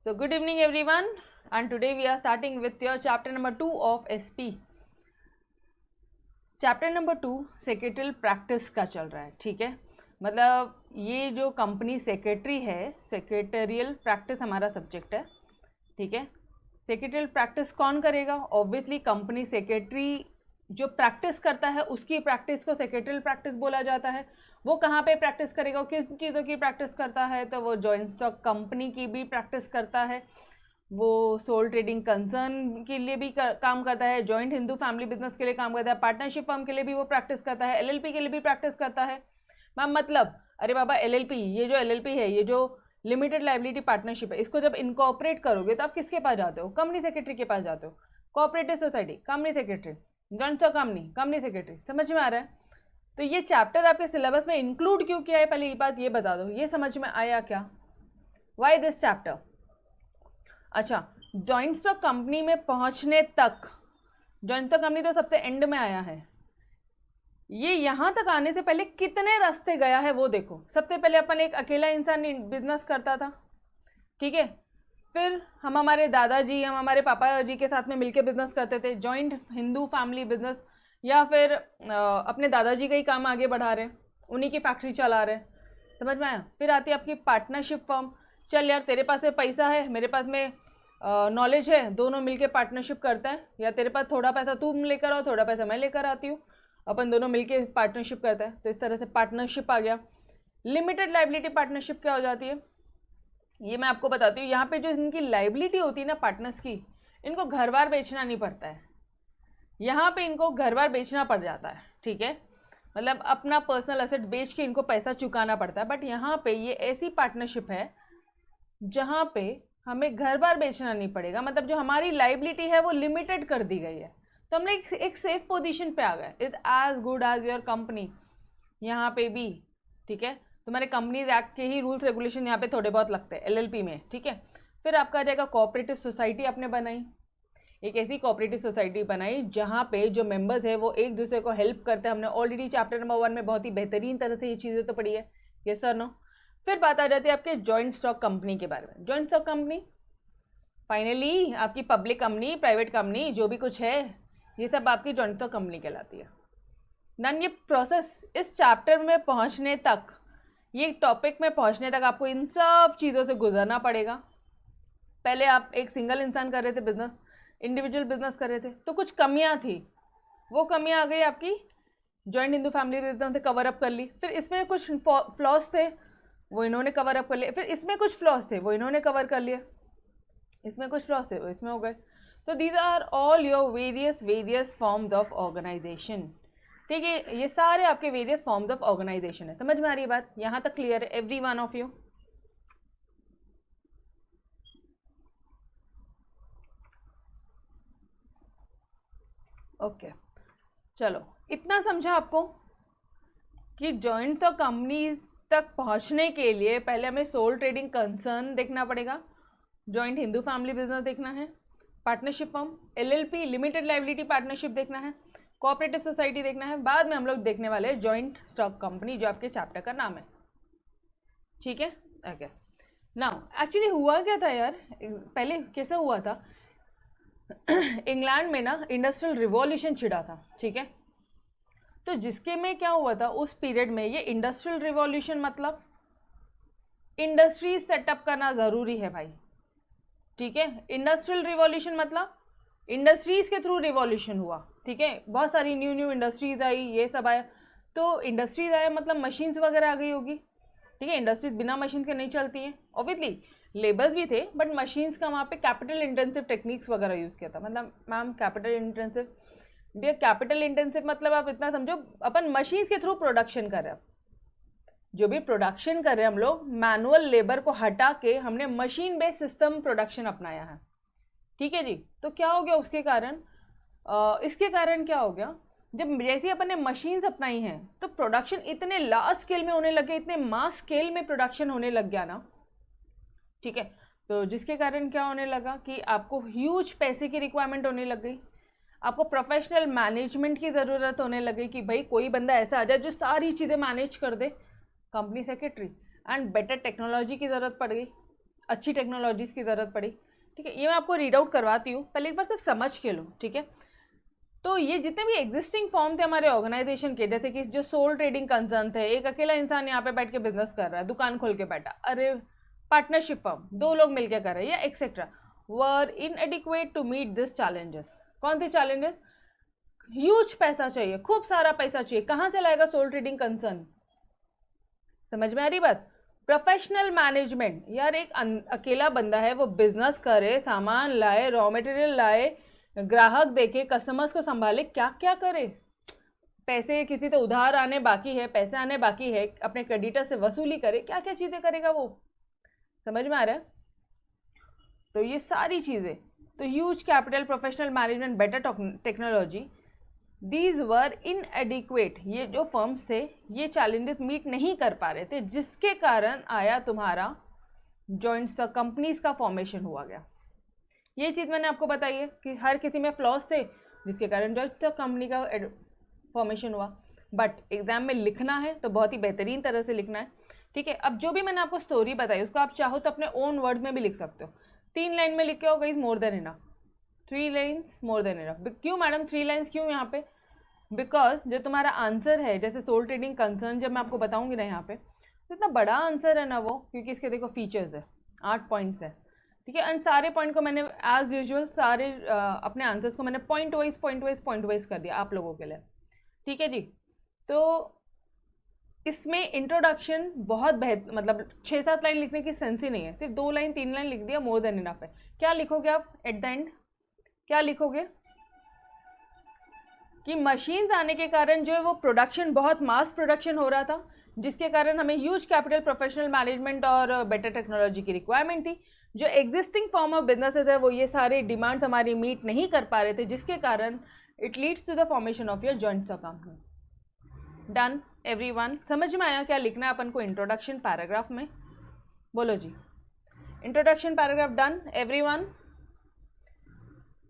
So good evening everyone, and today we are starting with your chapter number 2 of SP. Chapter number 2 secretarial practice का चल रहा है. ठीक है, मतलब ये जो कंपनी सेक्रेटरी है, सेक्रेटरियल प्रैक्टिस हमारा सब्जेक्ट है. ठीक है, सेक्रेटरियल प्रैक्टिस कौन करेगा? ऑब्वियसली कंपनी सेक्रेटरी जो प्रैक्टिस करता है उसकी प्रैक्टिस को सेक्रेटरियल प्रैक्टिस बोला जाता है. वो कहाँ पे प्रैक्टिस करेगा, किस चीज़ों की प्रैक्टिस करता है? तो वो जॉइंट स्टॉक कंपनी की भी प्रैक्टिस करता है, वो सोल ट्रेडिंग कंसर्न के लिए भी काम करता है, जॉइंट हिंदू फैमिली बिजनेस के लिए काम करता है, पार्टनरशिप फर्म के लिए भी वो प्रैक्टिस करता है, एलएलपी के लिए भी प्रैक्टिस करता है. मैम मतलब अरे बाबा एलएलपी, ये जो एलएलपी है, ये जो लिमिटेड लाइबिलिटी पार्टनरशिप है, इसको जब इनकॉर्पोरेट करोगे तो आप किसके पास जाते हो? कंपनी सेक्रेटरी के पास जाते हो. Cooperative society company secretary, joint stock company secretary. समझ में आ रहा है? तो ये चैप्टर आपके सिलेबस में इंक्लूड क्यों किया है, पहले ये बात ये बता दो. ये समझ में आया क्या? Why this chapter? अच्छा, जॉइंट स्टॉक कंपनी में पहुंचने तक, जॉइंट स्टॉक कंपनी तो सबसे एंड में आया है, ये यहां तक आने से पहले कितने रास्ते गया है वो देखो. सबसे पहले अपन एक अकेला इंसान बिजनेस करता था. ठीक है, फिर हम हमारे दादाजी, हम हमारे पापा जी के साथ में मिलकर बिजनेस करते थे, जॉइंट हिंदू फैमिली बिजनेस, या फिर अपने दादाजी का ही काम आगे बढ़ा रहे हैं, उन्हीं की फैक्ट्री चला रहे हैं. समझ में आया? फिर आती है आपकी पार्टनरशिप फर्म. चल यार, तेरे पास में पैसा है, मेरे पास में नॉलेज है, दोनों मिलके पार्टनरशिप करते हैं, या तेरे पास थोड़ा पैसा तुम लेकर आओ, थोड़ा पैसा मैं लेकर आती हूँ, अपन दोनों मिलके पार्टनरशिप करते हैं. तो इस तरह से पार्टनरशिप आ गया. लिमिटेड लाइबिलिटी पार्टनरशिप क्या हो जाती है, ये मैं आपको बताती हूँ. यहाँ पे जो इनकी लाइबिलिटी होती है ना पार्टनर्स की, इनको घर बार बेचना नहीं पड़ता है. यहाँ पे इनको घर बार बेचना पड़ जाता है. ठीक है, मतलब अपना पर्सनल एसेट बेच के इनको पैसा चुकाना पड़ता है. बट यहाँ पे ये ऐसी पार्टनरशिप है जहाँ पे हमें घर बार बेचना नहीं पड़ेगा. मतलब जो हमारी लाइबिलिटी है वो लिमिटेड कर दी गई है, तो हम लोग एक सेफ पोजीशन पे आ गए. Is as good as your company. यहाँ पे भी ठीक है, तुम्हारे कंपनीज एक्ट के ही रूल्स रेगुलेशन यहाँ पे थोड़े बहुत लगते हैं एलएलपी में. ठीक है, फिर आपका आ जाएगा कोऑपरेटिव सोसाइटी. आपने बनाई एक ऐसी कोऑपरेटिव सोसाइटी बनाई जहाँ पे जो मेंबर्स है वो एक दूसरे को हेल्प करते हैं. हमने ऑलरेडी चैप्टर नंबर 1 में बहुत ही बेहतरीन तरह से ये चीज़ें तो पढ़ी है. Yes sir no? फिर बात आ जाती है आपके जॉइंट स्टॉक कंपनी के बारे में. जॉइंट स्टॉक कंपनी फाइनली आपकी पब्लिक कंपनी, प्राइवेट कंपनी, जो भी कुछ है, ये सब आपकी जॉइंट स्टॉक कंपनी कहलाती है. देन ये प्रोसेस इस चैप्टर में पहुंचने तक, ये टॉपिक में पहुंचने तक आपको इन सब चीज़ों से गुजरना पड़ेगा. पहले आप एक सिंगल इंसान कर रहे थे बिजनेस, इंडिविजुअल बिजनेस कर रहे थे, तो कुछ कमियां थी, वो कमियां आ गई आपकी जॉइंट हिंदू फैमिली बिजनेस से कवर अप कर ली. फिर इसमें कुछ फ्लॉज थे, वो इन्होंने कवर अप कर लिए. फिर इसमें कुछ फ्लॉज थे, वो इन्होंने कवर कर लिए. इसमें कुछ फ्लॉज थे, वो इसमें हो गए. तो these are all your various forms of organisation. ठीक है, ये सारे आपके वेरियस फॉर्म्स ऑफ ऑर्गेनाइजेशन है. समझ में आ रही है बात? यहाँ तक क्लियर है every one of you? Okay, चलो इतना समझा आपको कि जॉइंट स्टॉक कंपनी तक पहुंचने के लिए पहले हमें सोल ट्रेडिंग कंसर्न देखना पड़ेगा, जॉइंट हिंदू फैमिली बिजनेस देखना है, partnership firm, LLP limited liability partnership देखना है, कोऑपरेटिव सोसाइटी देखना है. बाद में हम लोग देखने वाले हैं जॉइंट स्टॉक कंपनी, जो आपके चैप्टर का नाम है. ठीक है, ओके. नाउ एक्चुअली हुआ क्या था यार, पहले कैसे हुआ था, इंग्लैंड में ना इंडस्ट्रियल रिवॉल्यूशन छिड़ा था. ठीक है, तो जिसके में क्या हुआ था उस पीरियड में, ये इंडस्ट्रियल रिवॉल्यूशन मतलब इंडस्ट्रीज सेटअप करना ज़रूरी है भाई. ठीक है, इंडस्ट्रियल रिवॉल्यूशन मतलब इंडस्ट्रीज के थ्रू रिवॉल्यूशन हुआ. ठीक है, बहुत सारी न्यू इंडस्ट्रीज आई, ये सब आया. तो इंडस्ट्रीज आया मतलब मशीन्स वगैरह आ गई होगी. ठीक है, इंडस्ट्रीज बिना मशीन के नहीं चलती हैं. ऑब्वियसली लेबर्स भी थे, बट मशीन्स का वहाँ पे कैपिटल इंटेंसिव टेक्निक्स वगैरह यूज़ किया था. मतलब ma'am capital intensive, dear capital intensive मतलब आप इतना समझो, अपन मशीन्स के थ्रू प्रोडक्शन कर रहे हैं. जो भी प्रोडक्शन कर रहे हैं हम लोग, मैनुअल लेबर को हटा के हमने मशीन बेस्ड सिस्टम प्रोडक्शन अपनाया है. ठीक है जी. तो क्या हो गया उसके कारण, इसके कारण क्या हो गया, जब जैसे अपन ने मशीन्स अपनाई हैं तो प्रोडक्शन इतने लार्ज स्केल में होने लगे, इतने मास स्केल में प्रोडक्शन होने लग गया ना. ठीक है, तो जिसके कारण क्या होने लगा कि आपको ह्यूज पैसे की रिक्वायरमेंट होने लग गई, आपको प्रोफेशनल मैनेजमेंट की ज़रूरत होने लगी कि भाई कोई बंदा ऐसा आ जाए जो सारी चीज़ें मैनेज कर दे, company secretary. And better technology की ज़रूरत पड़ गई. अच्छी टेक्नोलॉजीज की ज़रूरत पड़ी, ठीक है। ये मैं आपको रीड आउट करवाती हूँ, पहले एक बार सिर्फ समझ के लो, ठीक है। तो ये जितने भी एग्जिस्टिंग फॉर्म थे हमारे ऑर्गेनाइजेशन के, जैसे कि जो सोल ट्रेडिंग कंसर्न थे, एक अकेला इंसान यहाँ पे बैठ के बिजनेस कर रहा है, दुकान खोल के बैठा, अरे पार्टनरशिप फॉर्म 2 लोग मिलकर कर रहे हैं, या etcetera, were inadequate to meet this challenges. कौन थे चैलेंजेस? ह्यूज पैसा चाहिए, खूब सारा पैसा चाहिए। कहाँ से लाएगा सोल ट्रेडिंग कंसर्न? समझ में आ रही बात? प्रोफेशनल मैनेजमेंट, यार एक अकेला बंदा है, वो बिजनेस करे, सामान लाए, रॉ मटेरियल लाए, ग्राहक देखे, कस्टमर्स को संभाले, क्या क्या करे, पैसे किसी से उधार आने बाकी है, पैसे आने बाकी है, अपने क्रेडिटर से वसूली करे, क्या क्या चीजें करेगा वो। समझ में आ रहा है? तो ये सारी चीजें, तो huge capital, professional management, better technology, these were इनएडिक्वेट। ये जो फर्म्स थे ये चैलेंजेस मीट नहीं कर पा रहे थे, जिसके कारण आया तुम्हारा जॉइंट स्टॉक कंपनीज का फॉर्मेशन हुआ गया। ये चीज़ मैंने आपको बताई है कि हर किसी में फ्लॉज थे, जिसके कारण जॉइंट स्टॉक कंपनी का फॉर्मेशन हुआ। बट एग्जाम में लिखना है तो बहुत ही बेहतरीन तरह से लिखना है, ठीक है। अब जो भी मैंने आपको स्टोरी बताई उसको आप चाहो तो अपने ओन वर्ड्स में भी लिख सकते हो। 3 लाइन में लिख के होगा, is more than enough. 3 lines more than enough. क्यों मैडम 3 लाइन्स क्यों यहाँ पे? बिकॉज जो तुम्हारा आंसर है, जैसे सोल ट्रेडिंग कंसर्न जब मैं आपको बताऊंगी ना यहाँ पे, तो इतना बड़ा आंसर है ना वो, क्योंकि इसके देखो फीचर्स है, 8 पॉइंट्स है, ठीक है। एंड सारे पॉइंट को मैंने एज यूजुअल सारे अपने आंसर्स को मैंने पॉइंट वाइज कर दिया आप लोगों के लिए, ठीक है जी। तो इसमें इंट्रोडक्शन बहुत मतलब 6-7 लाइन लिखने की सेंस ही नहीं है, सिर्फ 2 लाइन 3 लाइन लिख दिया, मोर देन इनफ है। क्या लिखोगे आप एट द एंड? क्या लिखोगे कि मशीन्स आने के कारण जो है वो प्रोडक्शन, बहुत मास प्रोडक्शन हो रहा था, जिसके कारण हमें ह्यूज कैपिटल, प्रोफेशनल मैनेजमेंट और बेटर टेक्नोलॉजी की रिक्वायरमेंट थी। जो एग्जिस्टिंग फॉर्म ऑफ बिजनेसेस है वो ये सारे डिमांड्स हमारी मीट नहीं कर पा रहे थे, जिसके कारण it leads to the formation of your joint stock company. Done everyone? समझ में आया क्या लिखना है अपन को इंट्रोडक्शन पैराग्राफ में? बोलो जी, इंट्रोडक्शन पैराग्राफ डन एवरीवन?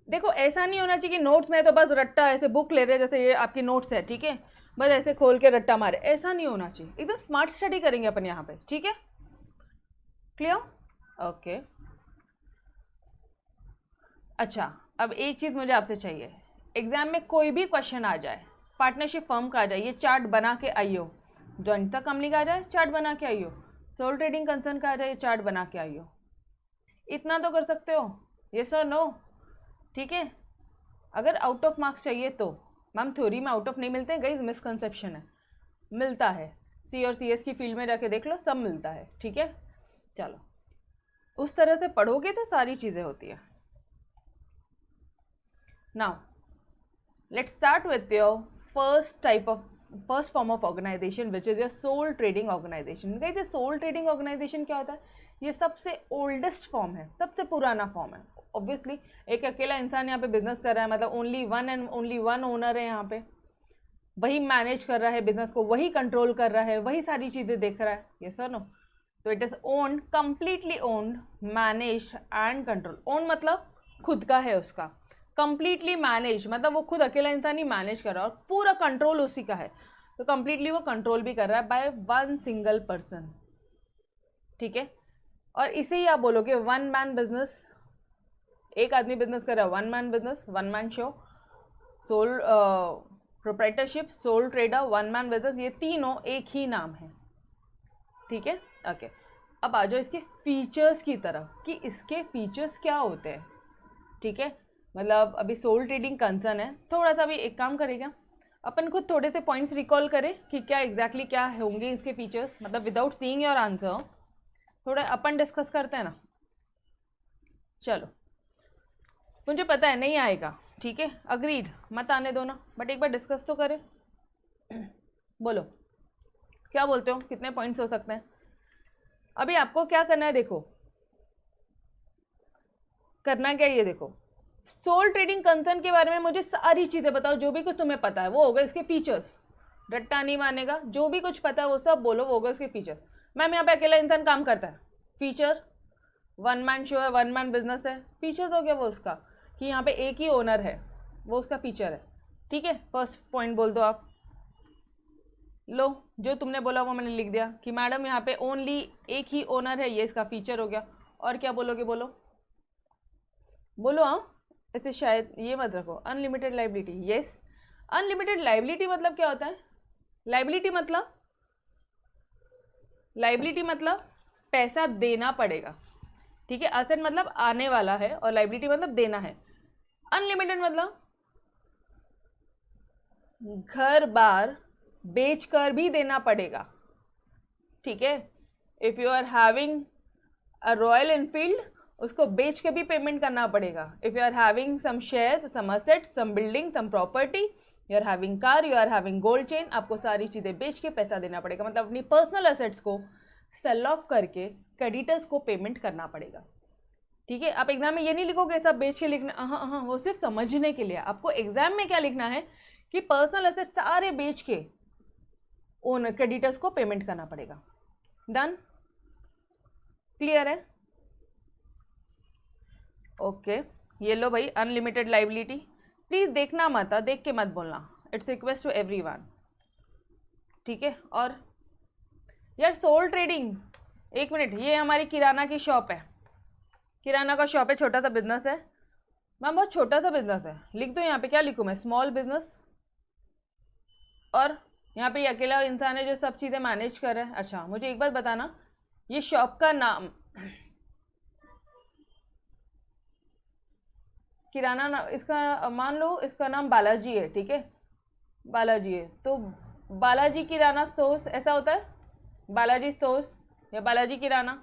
देखो ऐसा नहीं होना चाहिए कि नोट्स में तो बस रट्टा ऐसे बुक ले रहे, जैसे ये आपकी नोट्स है, ठीक है, बस ऐसे खोल के रट्टा मारे, ऐसा नहीं होना चाहिए। एकदम स्मार्ट स्टडी करेंगे अपन यहाँ पे, ठीक है, क्लियर? ओके। अच्छा, अब एक चीज़ मुझे आपसे चाहिए, एग्जाम में कोई भी क्वेश्चन आ जाए, पार्टनरशिप फर्म का आ जाए, ये चार्ट बना के आइयो। जॉइंट स्टॉक कंपनी का आ जाए, चार्ट बना के आइयो। सोल ट्रेडिंग कंसर्न का आ जाए, चार्ट बना के आइयो। इतना तो कर सकते हो, ये सर नो, ठीक है। अगर आउट ऑफ मार्क्स चाहिए तो मैम थ्योरी में आउट ऑफ नहीं मिलते हैं, गाइस मिसकंसेप्शन है, मिलता है। सी और सी एस की फील्ड में जाके देख लो, सब मिलता है, ठीक है। चलो उस तरह से पढ़ोगे तो सारी चीज़ें होती है। Now let's start with your first form of organisation which is your sole trading organisation. Guys ये सोल ट्रेडिंग ऑर्गेनाइजेशन क्या होता है? ये सबसे ओल्डेस्ट फॉर्म है, सबसे पुराना फॉर्म है। ऑब्वियसली एक अकेला इंसान यहाँ पे बिजनेस कर रहा है, मतलब ओनली वन ओनर है यहाँ पे, वही मैनेज कर रहा है बिजनेस को, वही कंट्रोल कर रहा है, वही सारी चीज़ें देख रहा है, यस और नो? तो it is owned, completely owned, managed and control. Own मतलब खुद का है उसका, कंप्लीटली मैनेज मतलब वो खुद अकेला इंसान ही मैनेज कर रहा है और पूरा कंट्रोल उसी का है, तो कंप्लीटली वो कंट्रोल भी कर रहा है बाय वन सिंगल पर्सन, ठीक है। और इसे ही आप बोलोगे वन मैन बिजनेस। एक आदमी बिजनेस कर रहा है, one man business, one man show, sole proprietorship, soul trader, one man business, ये तीनों एक ही नाम है, ठीक है। ओके, अब आ जाओ इसके फीचर्स की तरफ कि इसके फीचर्स क्या होते हैं, ठीक है। मतलब अभी सोल ट्रेडिंग कंसर्न है, थोड़ा सा भी एक काम करेगा, अपन खुद थोड़े से पॉइंट्स रिकॉल करें कि क्या एग्जैक्टली क्या होंगे इसके फीचर्स, मतलब विदाउट सीइंग योर आंसर थोड़ा अपन डिस्कस करते हैं ना। चलो मुझे पता है नहीं आएगा, ठीक है, अग्रीड, मत आने दो ना, बट एक बार डिस्कस तो करें। बोलो क्या बोलते हो, कितने पॉइंट्स हो सकते हैं? अभी आपको क्या करना है, देखो करना क्या, ये देखो सोल ट्रेडिंग कंसर्न के बारे में मुझे सारी चीज़ें बताओ, जो भी कुछ तुम्हें पता है वो होगा इसके फीचर्स। रट्टा नहीं मानेगा, जो भी कुछ पता है वो सब बोलो, वो होगा इसके फीचर। मैम यहाँ पे अकेला इंसान काम करता है, फीचर वन मैन शो है, वन मैन बिजनेस है, फीचर हो गया वो उसका कि यहाँ पे एक ही ओनर है, वो उसका फीचर है, ठीक है। फर्स्ट पॉइंट बोल दो आप, लो जो तुमने बोला वो मैंने लिख दिया कि मैडम यहाँ पे ओनली एक ही ओनर है, ये इसका फीचर हो गया। और क्या बोलोगे, बोलो बोलो। हाँ, ऐसे शायद ये मत रखो, unlimited liability. Yes, unlimited liability मतलब क्या होता है? लाइबिलिटी मतलब पैसा देना पड़ेगा, ठीक है। असेट मतलब आने वाला है और लाइबिलिटी मतलब देना है। अनलिमिटेड मतलब घर बार बेच कर भी देना पड़ेगा, ठीक है। If you are having a Royal Enfield, उसको बेच के भी पेमेंट करना पड़ेगा। If you are having some share, some asset, some building, some property, you are having car, you are having gold chain, आपको सारी चीजें बेच के पैसा देना पड़ेगा। मतलब अपनी पर्सनल असेट्स को सेल ऑफ करके क्रेडिटर्स को पेमेंट करना पड़ेगा, ठीक है। आप एग्जाम में ये नहीं लिखोगे सब बेच के लिखना, हाँ हाँ, वो सिर्फ समझने के लिए। आपको एग्जाम में क्या लिखना है कि पर्सनल एसेट सारे बेच के उन क्रेडिटर्स को पेमेंट करना पड़ेगा। डन, क्लियर है? ओके, ये लो भाई, अनलिमिटेड लाइबिलिटी। प्लीज देखना मत, देख के मत बोलना, इट्स रिक्वेस्ट टू एवरीवन, ठीक है। और यार सोल ट्रेडिंग, एक मिनट, ये हमारी किराना की शॉप है, किराना का शॉप है, छोटा सा बिजनेस है मैम, बहुत छोटा सा बिजनेस है। लिख दो यहाँ पे, क्या लिखूँ मैं? Small business. और यहाँ पे ये अकेला इंसान है जो सब चीज़ें मैनेज कर रहा है। अच्छा, मुझे एक बात बताना, ये शॉप का नाम किराना ना, इसका मान लो इसका नाम बालाजी है, ठीक है, बालाजी है, तो बालाजी किराना स्टोर्स ऐसा होता है, बालाजी स्टोर्स या बालाजी किराना।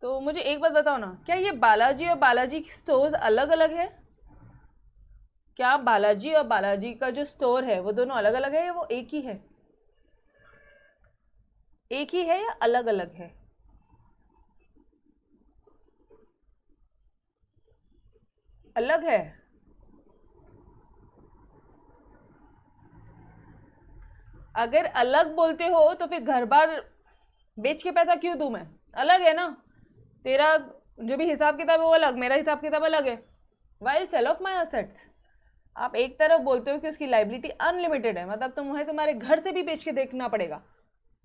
तो मुझे एक बात बताओ ना, क्या ये बालाजी और बालाजी स्टोर्स अलग अलग है? क्या बालाजी और बालाजी का जो स्टोर है वो दोनों अलग अलग है या वो एक ही है? एक ही है या अलग अलग है? अलग है। अगर अलग बोलते हो तो फिर घर बार बेच के पैसा क्यों दूं मैं? अलग है ना, तेरा जो भी हिसाब किताब है वो अलग, मेरा हिसाब किताब अलग है। While sale of my assets, आप एक तरफ बोलते हो कि उसकी लाइबिलिटी अनलिमिटेड है, मतलब तुम्हें तुम्हारे घर से भी बेच के देखना पड़ेगा।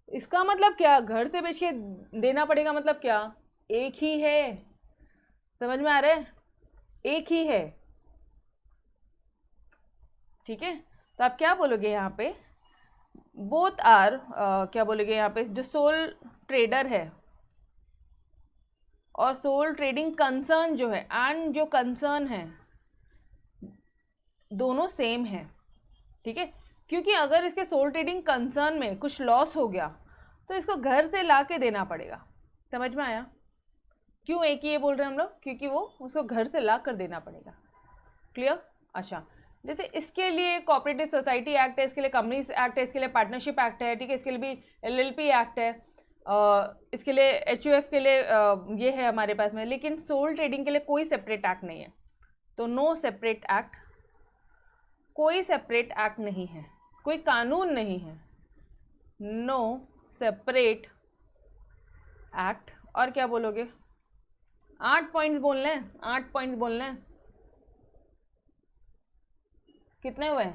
इसका मतलब क्या? घर से बेच के देना पड़ेगा मतलब क्या? एक ही है, समझ में आ रहा है? एक ही है, ठीक है। तो आप क्या बोलोगे यहाँ पे? बोथ आर, क्या बोलोगे यहाँ पे? जो सोल ट्रेडर है और सोल ट्रेडिंग कंसर्न जो है, एंड जो कंसर्न है, दोनों सेम है, ठीक है। क्योंकि अगर इसके सोल ट्रेडिंग कंसर्न में कुछ लॉस हो गया तो इसको घर से ला के देना पड़ेगा। समझ में आया क्यों एक ही ये बोल रहे हैं हम लोग? क्योंकि वो उसको घर से ला कर देना पड़ेगा। क्लियर? अच्छा, जैसे इसके लिए कोऑपरेटिव सोसाइटी एक्ट है, इसके लिए कंपनीज एक्ट है, इसके लिए पार्टनरशिप एक्ट है, ठीक है, इसके लिए भी एलएलपी एक्ट है, इसके लिए एचयूएफ के लिए ये है हमारे पास में। लेकिन सोल ट्रेडिंग के लिए कोई सेपरेट एक्ट नहीं है, तो नो सेपरेट एक्ट, कोई सेपरेट एक्ट नहीं है, कोई कानून नहीं है, नो सेपरेट एक्ट। और क्या बोलोगे? 8 पॉइंट्स बोलने हैं, 8 पॉइंट्स बोलने हैं। कितने हुए?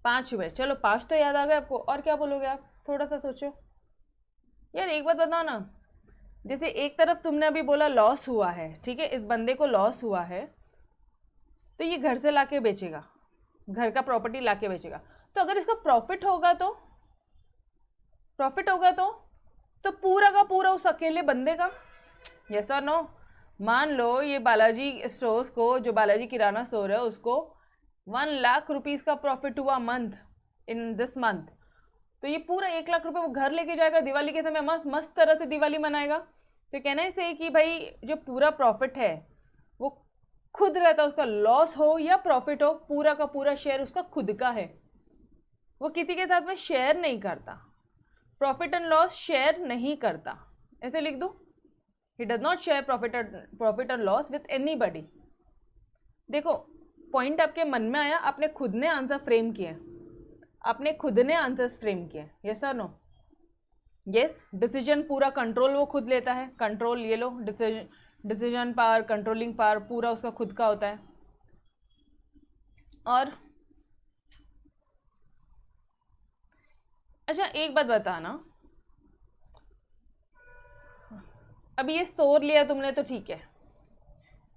5 हुए। चलो 5 तो याद आ गए आपको। और क्या बोलोगे आप? थोड़ा सा सोचो यार। एक बात बताओ ना, जैसे एक तरफ तुमने अभी बोला लॉस हुआ है, ठीक है, इस बंदे को लॉस हुआ है, तो ये घर से लाके बेचेगा, घर का प्रॉपर्टी लाके बेचेगा। तो अगर इसका प्रॉफिट होगा तो, प्रॉफिट होगा तो पूरा का पूरा उस अकेले बंदे का। यस और नो? मान लो ये बालाजी स्टोर्स को, जो बालाजी किराना स्टोर है, उसको 1 लाख रुपीज का प्रॉफिट हुआ मंथ, इन दिस मंथ, तो ये पूरा 1 लाख रुपए वो घर लेके जाएगा, दिवाली के समय मस्त मस्त तरह से दिवाली मनाएगा। फिर कहना है इसे कि भाई जो पूरा प्रॉफिट है वो खुद रहता है, उसका लॉस हो या प्रॉफिट हो, पूरा का पूरा शेयर उसका खुद का है, वो किसी के साथ में शेयर नहीं करता, प्रॉफिट एंड लॉस शेयर नहीं करता। ऐसे लिख दूं, he does not share profit and loss with anybody. देखो पॉइंट आपके मन में आया, आपने खुद ने आंसर फ्रेम किया, आपने खुद ने आंसर्स फ्रेम किए। यस और नो? यस, डिसीजन पूरा कंट्रोल वो खुद लेता है, कंट्रोल ये लो, डिसीजन पावर, कंट्रोलिंग पावर पूरा उसका खुद का होता है। और अच्छा एक बात बताना, अभी ये स्टोर लिया तुमने तो ठीक है,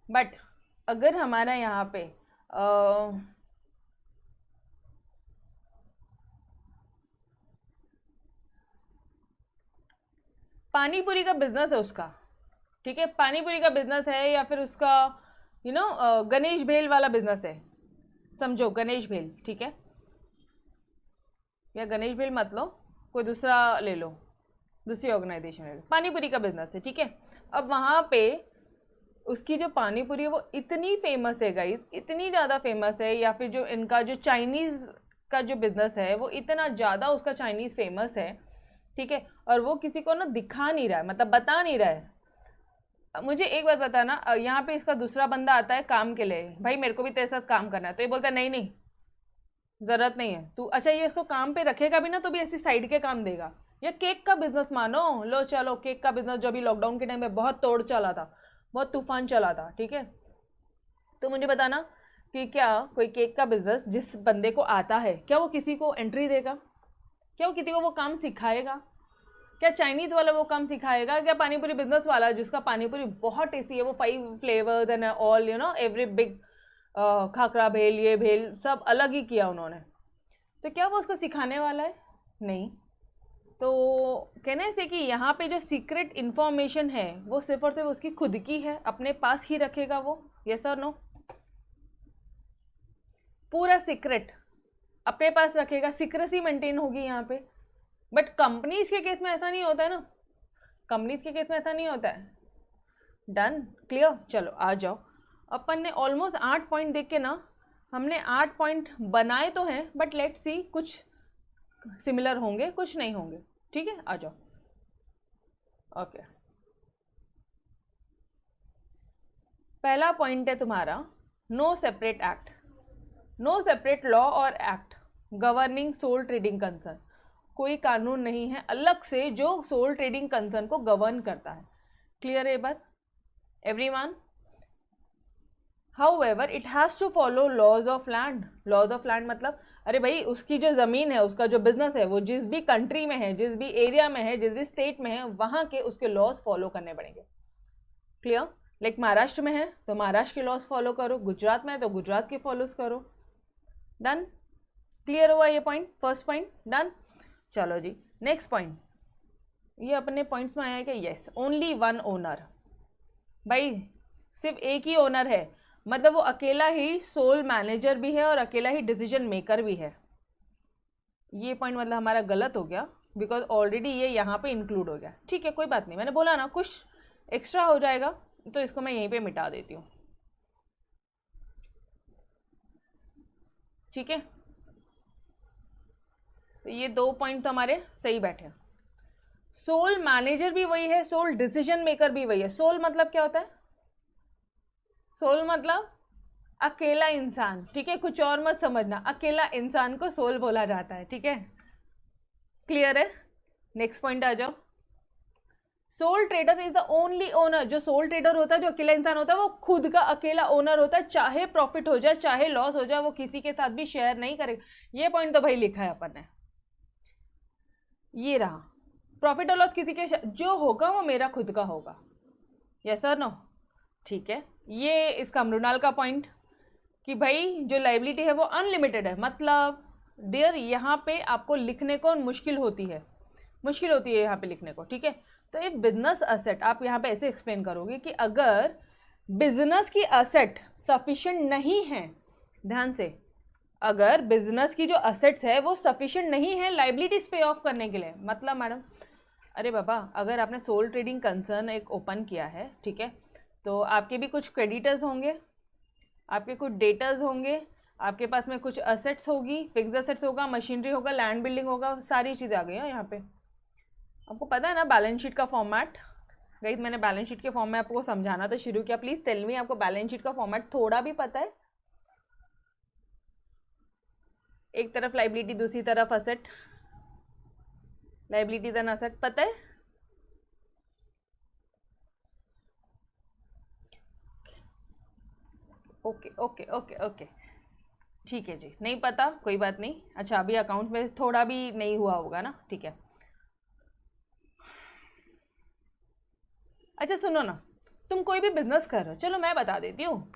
बट अगर हमारा यहाँ पे पानी पूरी का बिजनेस है उसका, ठीक है, पानी पूरी का बिजनेस है, या फिर उसका गणेश भेल वाला बिजनेस है, समझो गणेश भेल, ठीक है, या गणेश भेल मत लो, कोई दूसरा ले लो, दूसरी ऑर्गेनाइजेशन ले लो, पानी पूरी का बिजनेस है, ठीक है। अब वहाँ पे उसकी जो पानी पूरी है वो इतनी फेमस है गाइस, इतनी ज़्यादा फेमस है, या फिर जो इनका जो चाइनीज़ का जो बिजनेस है वो इतना ज़्यादा उसका चाइनीज़ फेमस है, ठीक है, और वो किसी को ना दिखा नहीं रहा है, मतलब बता नहीं रहा है। मुझे एक बात बताना, यहाँ पे इसका दूसरा बंदा आता है काम के लिए, भाई मेरे को भी तेरे साथ काम करना है, तो ये बोलता है नहीं नहीं ज़रूरत नहीं है तू, अच्छा ये इसको काम पे रखेगा भी ना तो भी ऐसी साइड के काम देगा, या केक का बिजनेस मानो, लो चलो केक का बिजनेस जो अभी लॉकडाउन के टाइम में बहुत तोड़ चला था, बहुत तूफान चला था, ठीक है। तो मुझे बताना कि क्या कोई केक का बिजनेस जिस बंदे को आता है, क्या वो किसी को एंट्री देगा, क्या वो किसी को वो काम सिखाएगा, क्या चाइनीज वाला वो काम सिखाएगा, क्या पानीपुरी बिजनेस वाला जिसका पानीपुरी बहुत टेस्टी है, वो 5 flavours and all every big khakhra bhel, ये भेल सब अलग ही किया उन्होंने, तो क्या वो उसको सिखाने वाला है? नहीं। तो कहने से कि यहाँ पे जो सीक्रेट इन्फॉर्मेशन है वो सिर्फ और सिर्फ उसकी खुद की है, अपने पास ही रखेगा वो, यस और नो? पूरा सीक्रेट अपने पास रखेगा, सीक्रेसी मेंटेन होगी यहाँ पे। बट कंपनीज के केस में ऐसा नहीं होता है ना, कंपनीज के केस में ऐसा नहीं होता है। डन, क्लियर, चलो आ जाओ। अपन ने ऑलमोस्ट 8 पॉइंट देख के ना, हमने 8 पॉइंट बनाए तो हैं, बट लेट्स सी कुछ सिमिलर होंगे कुछ नहीं होंगे, ठीक है, आ जाओ। ओके, पहला पॉइंट है तुम्हारा no separate act, no separate law और act governing sole trading concern, कोई कानून नहीं है अलग से जो सोल ट्रेडिंग कंसर्न को गवर्न करता है। क्लियर है बात everyone? However it has to follow laws of land. Laws of land मतलब अरे भाई उसकी जो ज़मीन है, उसका जो बिजनेस है, वो जिस भी कंट्री में है, जिस भी एरिया में है, जिस भी स्टेट में है, वहाँ के उसके लॉज फॉलो करने पड़ेंगे। क्लियर? लाइक महाराष्ट्र में है तो महाराष्ट्र के लॉज फॉलो करो, गुजरात में है तो गुजरात के फॉलोज करो। डन? क्लियर हुआ ये पॉइंट? First point done. चलो जी नेक्स्ट पॉइंट, ये अपने पॉइंट्स में आया है कि यस ओनली वन ओनर, भाई सिर्फ एक ही ओनर है, मतलब वो अकेला ही सोल मैनेजर भी है और अकेला ही डिसीजन मेकर भी है। ये पॉइंट मतलब हमारा गलत हो गया, बिकॉज ऑलरेडी ये यहाँ पे इंक्लूड हो गया। ठीक है कोई बात नहीं, मैंने बोला ना कुछ एक्स्ट्रा हो जाएगा तो इसको मैं यहीं पे मिटा देती हूँ, ठीक है। तो ये 2 पॉइंट तो हमारे सही बैठे। सोल मैनेजर भी वही है, सोल डिसीजन मेकर भी वही है। सोल मतलब क्या होता है? सोल मतलब अकेला इंसान, ठीक है, कुछ और मत समझना, अकेला इंसान को सोल बोला जाता है, ठीक है। क्लियर है? नेक्स्ट पॉइंट आ जाओ। Soul trader is the only owner, जो सोल ट्रेडर होता है, जो अकेला इंसान होता है, वो खुद का अकेला ओनर होता है, चाहे प्रॉफिट हो जाए चाहे लॉस हो जाए, वो किसी के साथ भी शेयर नहीं करेगा। ये पॉइंट तो भाई लिखा है अपन ने, ये रहा, प्रॉफिट और लॉस किसी के जो होगा वो मेरा खुद का होगा, यस और नो? ठीक है, ये इसका मृणाल का पॉइंट कि भाई जो लाइबिलिटी है वो अनलिमिटेड है, मतलब डियर यहाँ पे आपको लिखने को मुश्किल होती है यहाँ पे लिखने को, ठीक है। तो ये बिजनेस असेट आप यहाँ पे ऐसे एक्सप्लेन करोगे कि अगर बिजनेस की असेट सफिशिएंट नहीं है, ध्यान से, अगर बिजनेस की जो असेट्स है वो सफिशिएंट नहीं है लाइबिलिटीज पे ऑफ करने के लिए, मतलब मैडम अरे बाबा अगर आपने सोल ट्रेडिंग कंसर्न एक ओपन किया है, ठीक है, तो आपके भी कुछ क्रेडिटर्स होंगे, आपके कुछ डेटर्स होंगे, आपके पास में कुछ असेट्स होगी, फिक्स असेट्स होगा, मशीनरी होगा, लैंड बिल्डिंग होगा, सारी चीज़ें आ गई हैं यहाँ पे। आपको पता है ना बैलेंस शीट का फॉर्मेट? गाइस मैंने बैलेंस शीट के फॉर्म में आपको समझाना तो शुरू किया, प्लीज़ टेल मी आपको बैलेंस शीट का फॉर्मेट थोड़ा भी पता है? एक तरफ लाइबिलिटी दूसरी तरफ असेट, लाइबिलिटीज एंड असेट, पता है? ओके ओके ओके ओके ठीक है जी, नहीं पता कोई बात नहीं। अच्छा अभी अकाउंट में थोड़ा भी नहीं हुआ होगा ना, ठीक है। अच्छा सुनो ना, तुम कोई भी बिजनेस कर रहे हो, चलो मैं बता देती हूँ।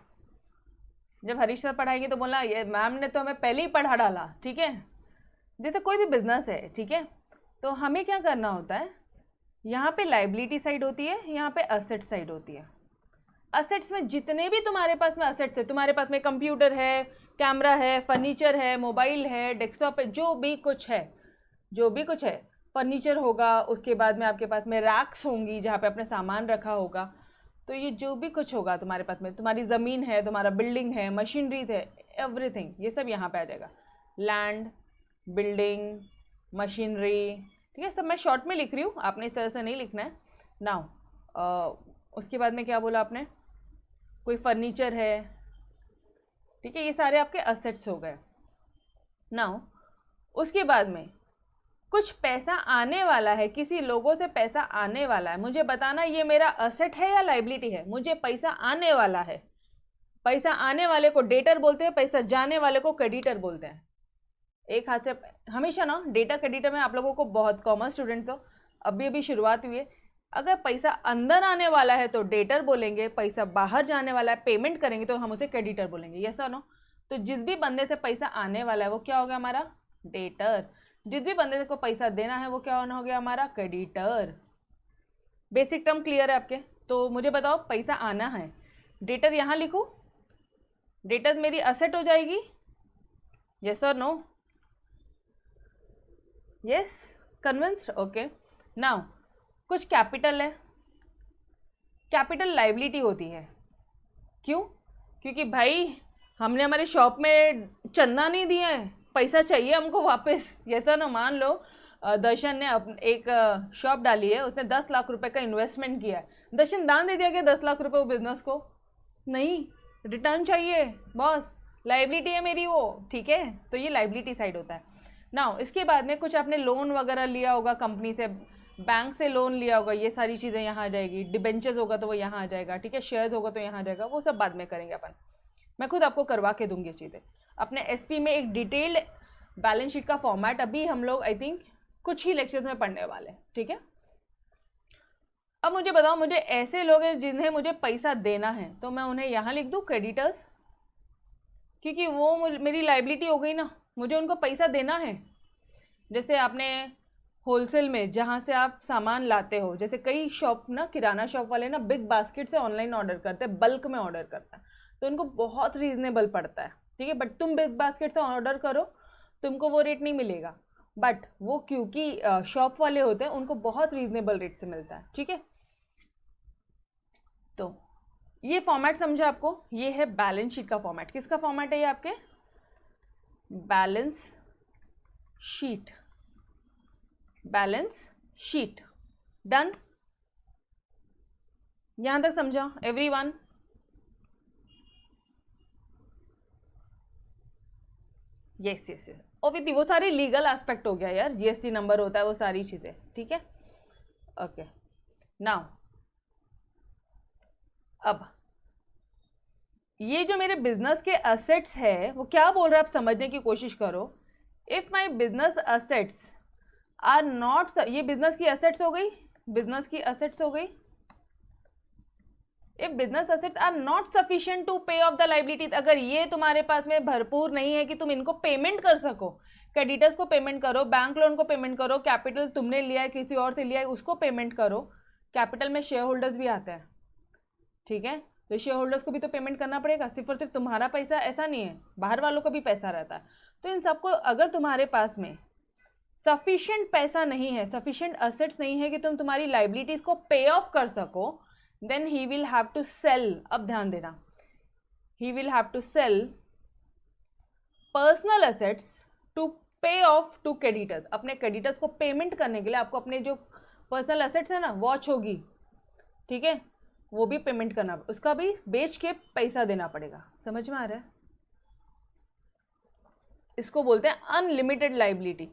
जब हरीश सर पढ़ाएंगे तो बोलना ये मैम ने तो हमें पहले ही पढ़ा डाला, ठीक है। जैसे कोई भी बिजनेस है, ठीक है, तो हमें क्या करना होता है, यहाँ पे लाइबिलिटी साइड होती है, यहाँ पे असेट साइड होती है। असेट्स में जितने भी तुम्हारे पास में असेट्स है, तुम्हारे पास में कंप्यूटर है, कैमरा है, फर्नीचर है, मोबाइल है, डेस्कटॉप है, जो भी कुछ है, जो भी कुछ है, फर्नीचर होगा, उसके बाद में आपके पास में रैक्स होंगी जहाँ पे अपने सामान रखा होगा। तो ये जो भी कुछ होगा तुम्हारे पास में, तुम्हारी ज़मीन है, तुम्हारा बिल्डिंग है, मशीनरीज है, एवरीथिंग, ये सब यहाँ पे आ जाएगा। लैंड, बिल्डिंग, मशीनरी, ठीक है, सब मैं शॉर्ट में लिख रही हूँ, आपने इस तरह से नहीं लिखना है। नाउ उसके बाद में क्या बोला आपने, कोई फर्नीचर है, ठीक है, ये सारे आपके असेट्स हो गए। नाउ उसके बाद में कुछ पैसा आने वाला है, किसी लोगों से पैसा आने वाला है, मुझे बताना ये मेरा असेट है या लाइबिलिटी है। मुझे पैसा आने वाला है, पैसा आने वाले को डेटर बोलते हैं, पैसा जाने वाले को क्रेडिटर बोलते हैं। एक हाथ से हमेशा ना डेटा क्रेडिटर में आप लोगों को बहुत कॉमन स्टूडेंट्स हो, अभी अभी शुरुआत हुई है। अगर पैसा अंदर आने वाला है तो डेटर बोलेंगे, पैसा बाहर जाने वाला है, पेमेंट करेंगे तो हम उसे क्रेडिटर बोलेंगे, यस और नो। तो जिस भी बंदे से पैसा आने वाला है वो क्या हो गया हमारा, डेटर। जिस भी बंदे को पैसा देना है वो क्या होना हो गया हमारा, क्रेडिटर। बेसिक टर्म क्लियर है आपके। तो मुझे बताओ, पैसा आना है, डेटर यहाँ लिखूँ, डेटर मेरी असेट हो जाएगी, यस और no, yes, convinced, okay. Now कुछ कैपिटल है, कैपिटल लाइबिलिटी होती है, क्यों, क्योंकि भाई हमने हमारे शॉप में चंदा नहीं दिया है, पैसा चाहिए हमको वापस, जैसा ना मान लो दर्शन ने एक शॉप डाली है, उसने 10 लाख रुपए का इन्वेस्टमेंट किया है, दर्शन दान दे दिया क्या 10 लाख रुपए वो बिजनेस को, नहीं, रिटर्न चाहिए बॉस, लाइबिलिटी है मेरी वो, ठीक है। तो ये लाइबिलिटी साइड होता है। नाउ इसके बाद में कुछ आपने लोन वगैरह लिया होगा कंपनी से, बैंक से लोन लिया होगा, ये सारी चीज़ें यहाँ आ जाएगी, डिबेंचर्स होगा तो वो यहाँ आ जाएगा, ठीक है, शेयर्स होगा तो यहाँ आ जाएगा, वो सब बाद में करेंगे अपन, मैं खुद आपको करवा के दूंगी चीज़ें। अपने एसपी में एक डिटेल्ड बैलेंस शीट का फॉर्मेट अभी हम लोग आई थिंक कुछ ही लेक्चर्स में पढ़ने वाले हैं, ठीक है। अब मुझे बताओ, मुझे ऐसे लोग हैं जिन्हें मुझे पैसा देना है, तो मैं उन्हें यहाँ लिख दूँ क्रेडिटर्स, क्योंकि वो मेरी लाइबिलिटी हो गई ना, मुझे उनको पैसा देना है। जैसे आपने होलसेल में जहाँ से आप सामान लाते हो, जैसे कई शॉप ना, किराना शॉप वाले ना बिग बास्केट से ऑनलाइन ऑर्डर करते हैं, बल्क में ऑर्डर करते हैं, तो उनको बहुत रीजनेबल पड़ता है, ठीक है। बट तुम बिग बास्केट से ऑर्डर करो, तुमको वो रेट नहीं मिलेगा, बट वो क्योंकि शॉप वाले होते हैं उनको बहुत रीजनेबल रेट से मिलता है, ठीक है। तो ये फॉर्मेट समझा आपको, ये है बैलेंस शीट का फॉर्मेट। किसका फॉर्मेट है ये आपके, balance sheet, balance sheet, done, यहां तक समझा everyone. Yes yes yes, okay, वो सारे लीगल एस्पेक्ट हो गया यार, जीएसटी नंबर होता है, वो सारी चीजें, ठीक है, ओके। नाउ अब ये जो मेरे बिजनेस के असेट्स है वो क्या बोल रहे हैं आप समझने की कोशिश करो। If my business assets are not, ये बिजनेस की असेट्स हो गई, बिजनेस की असेट्स हो गई। If business assets are not sufficient to pay off the liabilities, अगर ये तुम्हारे पास में भरपूर नहीं है कि तुम इनको पेमेंट कर सको, क्रेडिटर्स को पेमेंट करो, बैंक लोन को पेमेंट करो, कैपिटल तुमने लिया है किसी और से लिया है उसको पेमेंट करो, कैपिटल में शेयर होल्डर्स भी आते हैं, ठीक है, तो शेयर होल्डर्स को भी तो पेमेंट करना पड़ेगा, सिर्फ और सिर्फ तुम्हारा पैसा ऐसा नहीं है, बाहर वालों का भी पैसा रहता है। तो इन सबको अगर तुम्हारे पास में सफिशिएंट पैसा नहीं है, सफिशिएंट असेट्स नहीं है कि तुम तुम्हारी लाइबिलिटीज को पे ऑफ कर सको, then he will have to sell, अब ध्यान देना, he will have to sell personal assets to pay off to creditors, अपने क्रेडिटर्स को पेमेंट करने के लिए आपको अपने जो पर्सनल असेट्स है ना, वॉच होगी, ठीक है, वो भी पेमेंट करना, उसका भी बेच के पैसा देना पड़ेगा, समझ में आ रहा है। इसको बोलते हैं अनलिमिटेड लाइबिलिटी,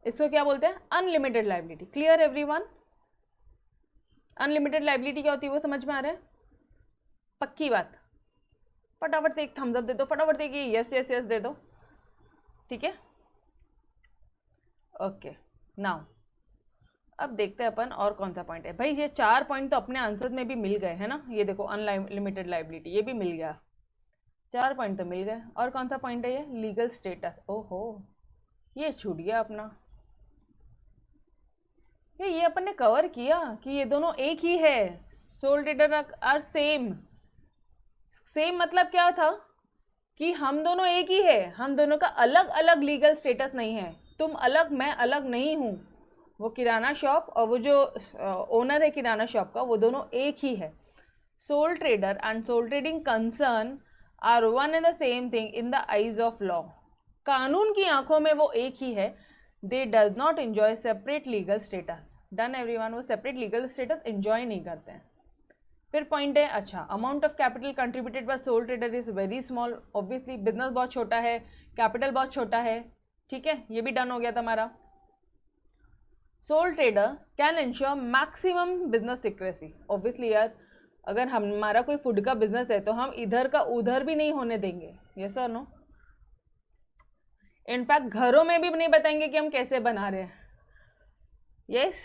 इसको क्या बोलते हैं, unlimited liability. Clear everyone, unlimited liability क्या होती है वो समझ में आ रहा है, पक्की बात। फटाफट से एक थम्स अप दे दो, फटाफट से यस यस यस दे दो, ठीक है, ओके। नाउ अब देखते हैं अपन और कौन सा पॉइंट है। भाई ये 4 पॉइंट तो अपने आंसर में भी मिल गए है ना, ये देखो अनलिमिटेड लाइबिलिटी ये भी मिल गया, 4 पॉइंट तो मिल गए। और कौन सा पॉइंट है ये, लीगल स्टेटस, ओहो ये छूट गया अपना। ये अपन ने कवर किया कि ये दोनों एक ही है, sole trader are same. Same मतलब क्या था कि हम दोनों एक ही है, हम दोनों का अलग अलग लीगल स्टेटस नहीं है, तुम अलग मैं अलग नहीं हूँ। वो किराना शॉप और वो जो ओनर है किराना शॉप का, वो दोनों एक ही है। Sole trader and sole trading concern are one and the same thing in the eyes of law. कानून की आंखों में वो एक ही है। They does not enjoy separate legal status. Done everyone, वो सेपरेट लीगल स्टेटस एंजॉय नहीं करते हैं। फिर पॉइंट है, अच्छा amount of capital contributed by sole trader is very small. Obviously business बहुत छोटा है, कैपिटल बहुत छोटा है, ठीक है, ये भी डन हो गया था हमारा। Soul trader can ensure maximum business secrecy. Obviously यार, अगर हमारा कोई फूड का बिजनेस है तो हम इधर का उधर भी नहीं होने देंगे, यस और नो। इनफैक्ट घरों में भी नहीं बताएंगे कि हम कैसे बना रहे हैं, yes.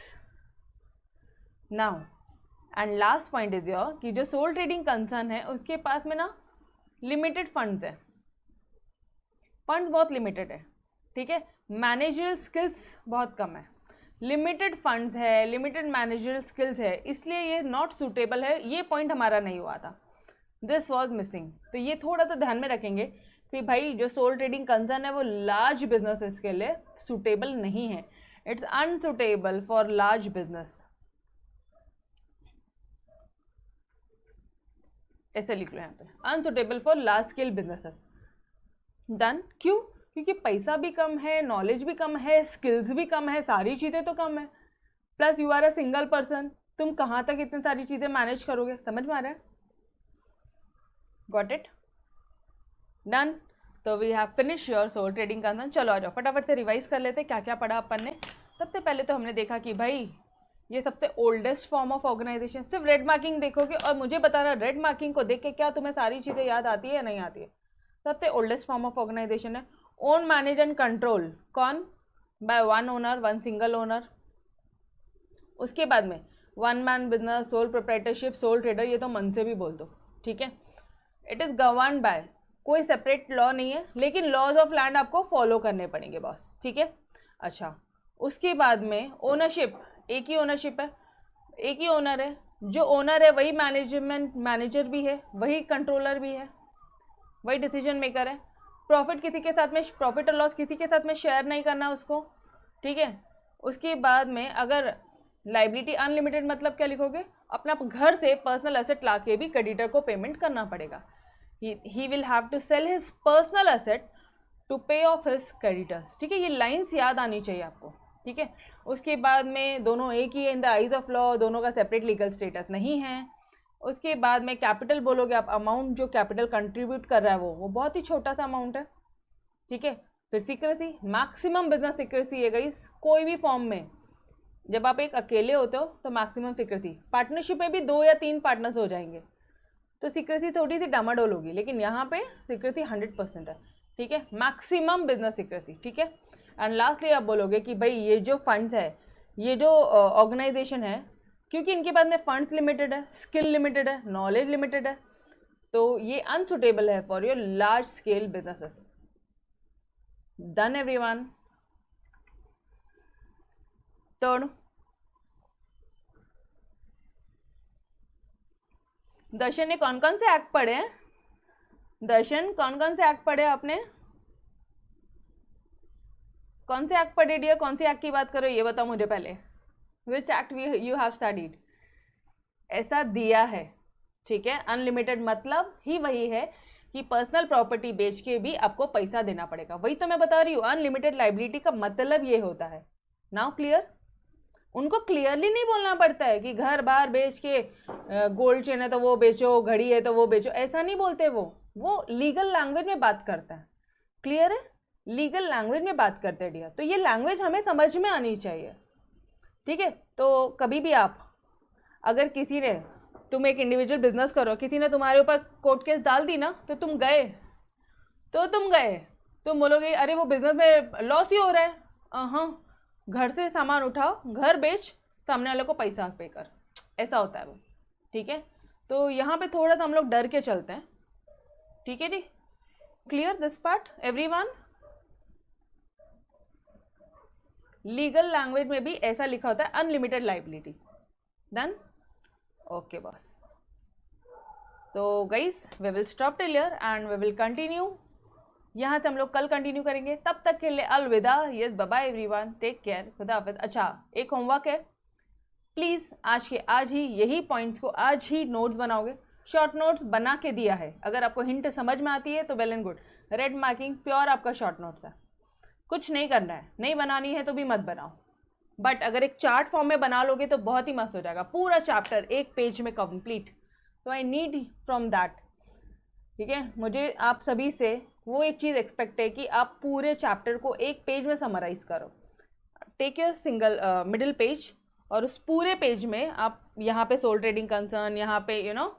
Now and last point is your कि जो सोल ट्रेडिंग कंसर्न है उसके पास में ना लिमिटेड फंड्स है, फंड्स बहुत लिमिटेड है, ठीक है, मैनेजरल स्किल्स बहुत कम है, लिमिटेड फंड्स है, लिमिटेड मैनेजरल स्किल्स है, इसलिए ये नॉट सूटेबल है। ये पॉइंट हमारा नहीं हुआ था, दिस वॉज मिसिंग। तो ये थोड़ा सा ध्यान में रखेंगे कि भाई जो सोल ट्रेडिंग कंसर्न है वो लार्ज बिजनेसेस के लिए सूटेबल नहीं है, it's unsuitable for large business. ऐसे लिख लो यहाँ पे, unsuitable for large scale businesses. Done, क्यों? क्योंकि पैसा भी कम है, नॉलेज भी कम है, स्किल्स भी कम है, सारी चीज़ें तो कम है, plus you are a single person, तुम कहाँ तक इतनी सारी चीज़ें मैनेज करोगे, समझ में आ रहा है? Got it? डन। तो we have finish your sole trading concern. चलो आ जाओ फटाफट से रिवाइज कर लेते क्या क्या पढ़ा अपन ने। सबसे पहले तो हमने देखा कि भाई ये सबसे ओल्डेस्ट फॉर्म ऑफ ऑर्गेनाइजेशन, सिर्फ रेड मार्किंग देखोगे और मुझे बताना रेड मार्किंग को देख के क्या तुम्हें सारी चीज़ें याद आती है या नहीं आती है। सबसे ओल्डेस्ट फॉर्म ऑफ ऑर्गेनाइजेशन है। ओन, मैनेज एंड कंट्रोल, कौन? By one owner, one single owner. उसके बाद में one man business, sole proprietorship, soul trader, ये तो मन से भी बोल दो, ठीक है। इट इज गवर्न बाय, कोई सेपरेट लॉ नहीं है, लेकिन लॉज ऑफ लैंड आपको फॉलो करने पड़ेंगे बॉस, ठीक है। अच्छा, उसके बाद में ओनरशिप, एक ही ओनरशिप है, एक ही ओनर है, जो ओनर है वही मैनेजर भी है, वही कंट्रोलर भी है, वही डिसीजन मेकर है। प्रॉफिट किसी के साथ में, प्रॉफिट और लॉस किसी के साथ में शेयर नहीं करना उसको, ठीक है। उसके बाद में अगर लाइबिलिटी अनलिमिटेड, मतलब क्या लिखोगे? अपना घर से पर्सनल एसेट ला के भी क्रेडिटर को पेमेंट करना पड़ेगा। He will have to sell his personal asset to pay off his creditors, ठीक है। ये लाइन्स याद आनी चाहिए आपको, ठीक है। उसके बाद में दोनों एक ही है in the eyes of law, दोनों का सेपरेट लीगल स्टेटस नहीं है। उसके बाद में कैपिटल बोलोगे आप, अमाउंट जो कैपिटल कंट्रीब्यूट कर रहा है वो बहुत ही छोटा सा अमाउंट है, ठीक है। फिर सीक्रेसी, मैक्सिमम बिजनेस सीक्रेसी है गाइस, कोई भी फॉर्म में। जब आप एक अकेले होते हो तो मैक्सिमम सीक्रेसी, पार्टनरशिप में भी 2 या 3 पार्टनर्स हो जाएंगे तो सीक्रेसी थोड़ी सी डामाडोल होगी, लेकिन यहाँ पे सीक्रेसी 100% है, ठीक है, मैक्सिमम बिजनेस सीक्रेसी, ठीक है। एंड लास्टली आप बोलोगे कि भाई ये जो फंड्स है, ये जो ऑर्गेनाइजेशन है, क्योंकि इनके पास में फंड्स लिमिटेड है, स्किल लिमिटेड है, नॉलेज लिमिटेड है, तो ये अनसुटेबल है for your large scale businesses. Done everyone? Third, Darshan ने कौन कौन से एक्ट पढ़े हैं? दर्शन, कौन कौन से एक्ट पढ़े आपने? कौन से एक्ट पढ़े डियर? कौन से एक्ट की बात करो ये बताओ मुझे पहले। Which act you have studied? ऐसा दिया है, ठीक है। अनलिमिटेड मतलब ही वही है कि पर्सनल प्रॉपर्टी बेच के भी आपको पैसा देना पड़ेगा, वही तो मैं बता रही हूँ। अनलिमिटेड लाइबिलिटी का मतलब ये होता है। Now clear? उनको क्लियरली नहीं बोलना पड़ता है कि घर बार बेच के, गोल्ड चेन है तो वो बेचो, घड़ी है तो वो बेचो, ऐसा नहीं बोलते वो लीगल लैंग्वेज में बात करता है। क्लियर है? लीगल लैंग्वेज में बात करते हैं डियर, तो ये लैंग्वेज हमें समझ में आनी चाहिए, ठीक है। तो कभी भी आप, अगर किसी ने, तुम एक इंडिविजुअल बिजनेस करो, किसी ने तुम्हारे ऊपर कोर्ट केस डाल दी ना, तो तुम गए, तुम बोलोगे अरे वो बिजनेस में लॉस ही हो रहा है, हाँ, घर से सामान उठाओ, घर बेच, सामने वाले को पैसा पे कर, ऐसा होता है वो, ठीक है। तो यहाँ पे थोड़ा सा हम लोग डर के चलते हैं, ठीक है जी। Clear this part everyone? Legal language में भी ऐसा लिखा होता है unlimited liability. Done? Okay boss. तो guys we will stop till here and we will continue, यहाँ से हम लोग कल कंटिन्यू करेंगे। तब तक के लिए अलविदा। Yes bye bye everyone, take care, खुदा हाफिज। अच्छा एक होमवर्क है, प्लीज़ आज के आज ही यही पॉइंट्स को आज ही नोट्स बनाओगे। शॉर्ट नोट्स बना के दिया है, अगर आपको हिंट समझ में आती है तो well and good, red marking pure आपका शॉर्ट नोट्स है। कुछ नहीं करना है, नहीं बनानी है तो भी मत बनाओ, बट अगर एक चार्ट फॉर्म में बना लोगे तो बहुत ही मस्त हो जाएगा, पूरा चैप्टर एक पेज में कंप्लीट। तो आई नीड फ्रॉम दैट, ठीक है। मुझे आप सभी से वो एक चीज़ एक्सपेक्ट है कि आप पूरे चैप्टर को एक पेज में समराइज करो। Take your single middle page, और उस पूरे पेज में आप यहाँ पे सोल ट्रेडिंग कंसर्न, यहाँ पे you know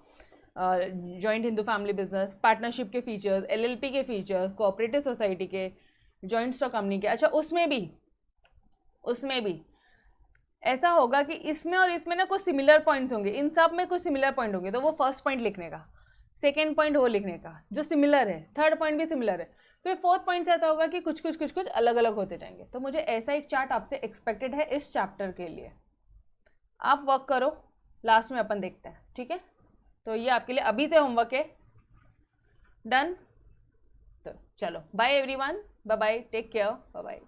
joint Hindu family business, partnership के फीचर्स, एलएलपी के फीचर्स, कोऑपरेटिव सोसाइटी के, जॉइंट स्टॉक कंपनी के। अच्छा उसमें भी ऐसा होगा कि इसमें और इसमें ना कुछ सिमिलर पॉइंट्स होंगे, इन सब में कुछ सिमिलर पॉइंट होंगे, तो वो फर्स्ट पॉइंट लिखने का, सेकेंड पॉइंट वो लिखने का जो सिमिलर है, थर्ड पॉइंट भी सिमिलर है, फिर फोर्थ पॉइंट से ऐसा होगा कि कुछ अलग अलग होते जाएंगे। तो मुझे ऐसा एक चार्ट आपसे एक्सपेक्टेड है इस चैप्टर के लिए। आप वर्क करो, लास्ट में अपन देखते हैं, ठीक है। तो ये आपके लिए अभी से होमवर्क है। डन? तो चलो bye everyone, bye bye, take care, bye bye.